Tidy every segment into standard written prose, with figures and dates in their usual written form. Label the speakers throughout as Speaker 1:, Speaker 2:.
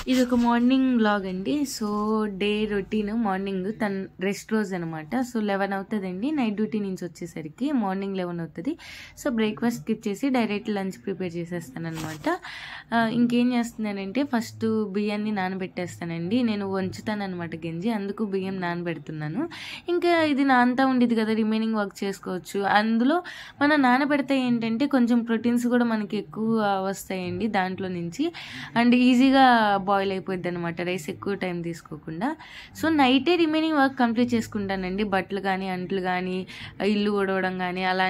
Speaker 1: ఇదొక morning vlog అండి. So day routine morning తన రెస్ట్ రోజు అనమాట. సో 11 అవుతుందండి నైట్ డ్యూటీ నుంచి వచ్చేసరికి. మార్నింగ్ 11 అవుతుంది. సో బ్రేక్ఫాస్ట్ స్కిప్ చేసి డైరెక్ట్ లంచ్ ప్రిపేర్ చేసేస్తాను అనమాట. ఇంకేం చేస్తున్నానంటే ఫస్ట్ బియ్యాన్ని నానబెట్టేస్తానండి. నేను వంచుతాను అనమాట గంజి, అందుకు బియ్యం నానబెడుతున్నాను. ఇంకా ఇది నాంతా ఉండేది కదా, రిమైనింగ్ వర్క్ చేసుకోవచ్చు. అందులో మనం నానబెడితే ఏంటంటే కొంచెం ప్రోటీన్స్ కూడా మనకి ఎక్కువ వస్తాయండి దాంట్లో నుంచి. అండ్ ఈజీగా బాయిల్ అయిపోద్ది అనమాట, రైస్ ఎక్కువ టైం తీసుకోకుండా. సో నైటే రిమైనింగ్ వర్క్ కంప్లీట్ చేసుకుంటానండి. బట్టలు కానీ, అంట్లు కానీ, ఇల్లు ఊడవడం కానీ అలా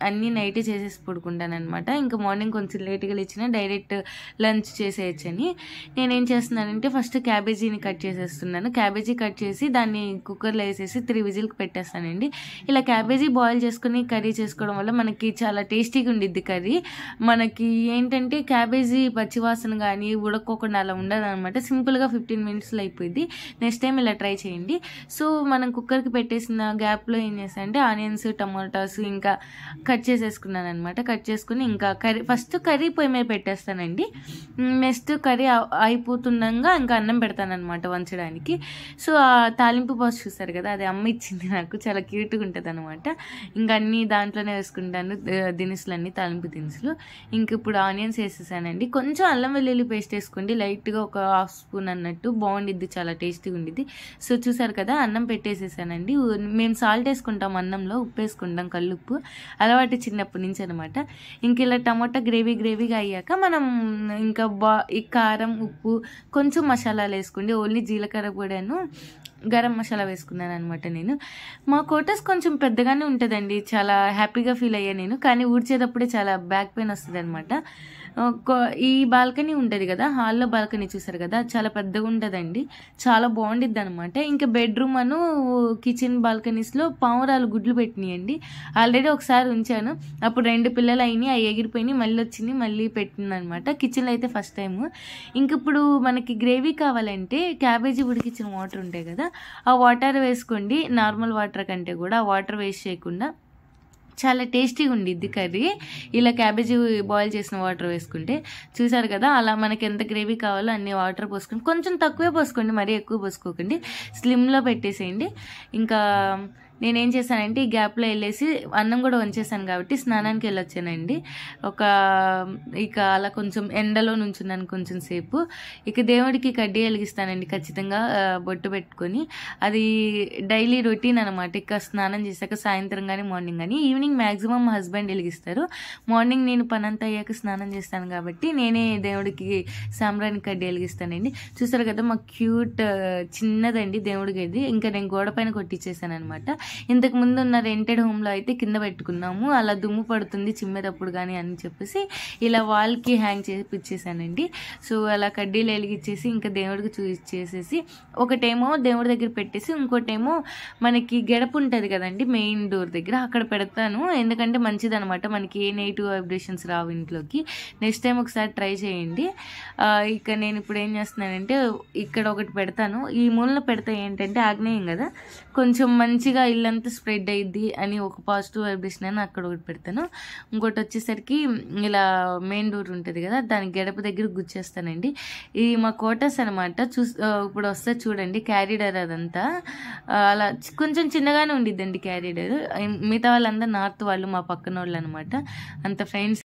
Speaker 1: అన్నీ నైటే చేసేసి పడుకుంటాను అనమాట. ఇంకా మార్నింగ్ కొంచెం లేట్గా లేచినా డైరెక్ట్ లంచ్ చేసేయచ్చని నేనేం చేస్తున్నానంటే ఫస్ట్ క్యాబేజీని కట్ చేసేస్తున్నాను. క్యాబేజీ కట్ చేసి దాన్ని కుక్కర్లో వేసేసి 3 విజిల్కి పెట్టేస్తానండి. ఇలా క్యాబేజీ బాయిల్ చేసుకుని కర్రీ చేసుకోవడం వల్ల మనకి చాలా టేస్టీగా ఉండిద్ది కర్రీ. మనకి ఏంటంటే క్యాబేజీ పచ్చివాసన కానీ ఉడక్కోకుండా అలా ఉండదు అనమాట. సింపుల్గా 15 మినిట్స్లో అయిపోయింది. నెక్స్ట్ టైం ఇలా ట్రై చేయండి. సో మనం కుక్కర్కి పెట్టేసిన గ్యాప్లో ఏం చేస్తానంటే ఆనియన్స్, టమాటాస్ ఇంకా కట్ చేసేసుకున్నాను అనమాట. కట్ చేసుకుని ఇంకా ఫస్ట్ కర్రీ పొయ్యి మీద పెట్టేస్తానండి. నెక్స్ట్ కర్రీ అయిపోతుండగా ఇంకా అన్నం పెడతాను అనమాట వంచడానికి. సో ఆ తాలింపు బాక్స్ చూస్తారు కదా, అది అమ్మ ఇచ్చింది నాకు, చాలా క్యూట్గా ఉంటుంది అనమాట. ఇంకా అన్నీ దాంట్లోనే వేసుకుంటాను, దినుసులన్నీ తాలింపు దినుసులు. ఇంక ఇప్పుడు ఆనియన్స్ వేసేసానండి. కొంచెం అల్లం వెల్లుల్లి పేస్ట్ వేసుకోండి, లైట్గా ఒక 1/2 స్పూన్ అన్నట్టు, బాగుండిద్ది, చాలా టేస్టీగా ఉండిద్ది. సో చూసారు కదా అన్నం పెట్టేసేసానండి. మేము సాల్ట్ వేసుకుంటాం అన్నంలో, ఉప్పు వేసుకుంటాం, కల్లుప్పు అలవాటు చిన్నప్పటి నుంచి అనమాట. ఇంక ఇలా టమాటా గ్రేవీగా అయ్యాక మనం ఇంకా ఈ కారం, ఉప్పు, కొంచెం మసాలాలు వేసుకోండి. ఓన్లీ జీలకర్ర పొడిను గరం మసాలా వేసుకున్నాను అనమాట. నేను మా క్వార్టర్స్ కొంచెం పెద్దగానే ఉంటుందండి, చాలా హ్యాపీగా ఫీల్ అయ్యా నేను. కానీ ఊడ్చేటప్పుడే చాలా బ్యాక్ పెయిన్ వస్తుంది అనమాట. ఈ బాల్కనీ ఉంటుంది కదా, హాల్లో బాల్కనీ చూసారు కదా, చాలా పెద్దగా ఉంటుందండి, చాలా బాగుండిద్ది అనమాట. ఇంకా బెడ్రూమ్ అను కిచెన్ బాల్కనీస్లో పావురాలు గుడ్లు పెట్టినాయండి. ఆల్రెడీ ఒకసారి ఉంచాను, అప్పుడు 2 పిల్లలు అయినాయి, అవి ఎగిరిపోయినాయి, మళ్ళీ వచ్చినాయి, మళ్ళీ పెట్టింది అనమాట. కిచెన్లో అయితే ఫస్ట్ టైము. ఇంక ఇప్పుడు మనకి గ్రేవీ కావాలంటే క్యాబేజీ ఉడికించిన వాటర్ ఉంటాయి కదా, ఆ వాటర్ వేసుకోండి. నార్మల్ వాటర్ కంటే కూడా ఆ వాటర్ వేస్ట్ చేయకుండా చాలా టేస్టీగా ఉండిద్ది కర్రీ. ఇలా క్యాబేజీ బాయిల్ చేసిన వాటర్ వేసుకుంటే చూసారు కదా, అలా మనకి ఎంత గ్రేవీ కావాలో అన్ని వాటర్ పోసుకోండి. కొంచెం తక్కువే పోసుకోండి, మరీ ఎక్కువ పోసుకోకండి. స్లిమ్లో పెట్టేసేయండి. ఇంకా నేనేం చేశానంటే ఈ గ్యాప్లో వెళ్ళేసి అన్నం కూడా వంచేసాను కాబట్టి స్నానానికి వెళ్ళొచ్చానండి. ఇక అలా కొంచెం ఎండలో నుంచున్నాను కొంచెం సేపు. ఇక దేవుడికి కడ్డీ వెలిగిస్తానండి ఖచ్చితంగా, బొట్టు పెట్టుకొని. అది డైలీ రొటీన్ అనమాట. ఇక స్నానం చేశాక సాయంత్రం కానీ మార్నింగ్ కానీ. ఈవినింగ్ మ్యాక్సిమం మా హస్బెండ్ వెలిగిస్తారు. మార్నింగ్ నేను పనంతా అయ్యాక స్నానం చేస్తాను కాబట్టి నేనే దేవుడికి సాంబ్రాణి కడ్డీ వెలిగిస్తానండి. చూసారు కదా మా క్యూట్ చిన్నదండి దేవుడి గది. ఇంకా నేను గోడ పైన కొట్టించేసాను అనమాట. ఇంతకు ముందు ఉన్న రెంటెడ్ హోమ్లో అయితే కింద పెట్టుకున్నాము, అలా దుమ్ము పడుతుంది చిమ్మేటప్పుడు కానీ అని చెప్పేసి ఇలా వాల్కి హ్యాంగ్ చేసేసానండి. సో అలా కడ్డీలు వెలిగించేసి ఇంకా దేవుడికి చూసేసి ఒకటేమో దేవుడి దగ్గర పెట్టేసి ఇంకోటేమో మనకి గడప ఉంటుంది కదండి మెయిన్ డోర్ దగ్గర, అక్కడ పెడతాను. ఎందుకంటే మంచిది అనమాట, మనకి ఏ నెగిటివ్ వైబ్రేషన్స్ రావు ఇంట్లోకి. నెక్స్ట్ టైం ఒకసారి ట్రై చేయండి. ఇక నేను ఇప్పుడు ఏం చేస్తున్నానంటే ఇక్కడ ఒకటి పెడతాను. ఈ మూలన పెడితే ఏంటంటే ఆగ్నేయం కదా, కొంచెం మంచిగా ఇల్లంతా స్ప్రెడ్ అయ్యిద్ది అని ఒక పాజిటివ్ వైబ్రేషన్ అని అక్కడ ఒకటి పెడతాను. ఇంకోటి వచ్చేసరికి ఇలా మెయిన్ డోర్ ఉంటుంది కదా, దాని గడప దగ్గర గుచ్చేస్తానండి. ఇది మా క్వార్టర్స్ అనమాట. ఇప్పుడు వస్తే చూడండి క్యారిడర్ అదంతా అలా కొంచెం చిన్నగానే ఉండిద్దండి క్యారిడర్. మిగతా వాళ్ళందరూ నార్త్ వాళ్ళు, మా పక్కన వాళ్ళు అనమాట, అంత ఫ్రెండ్స్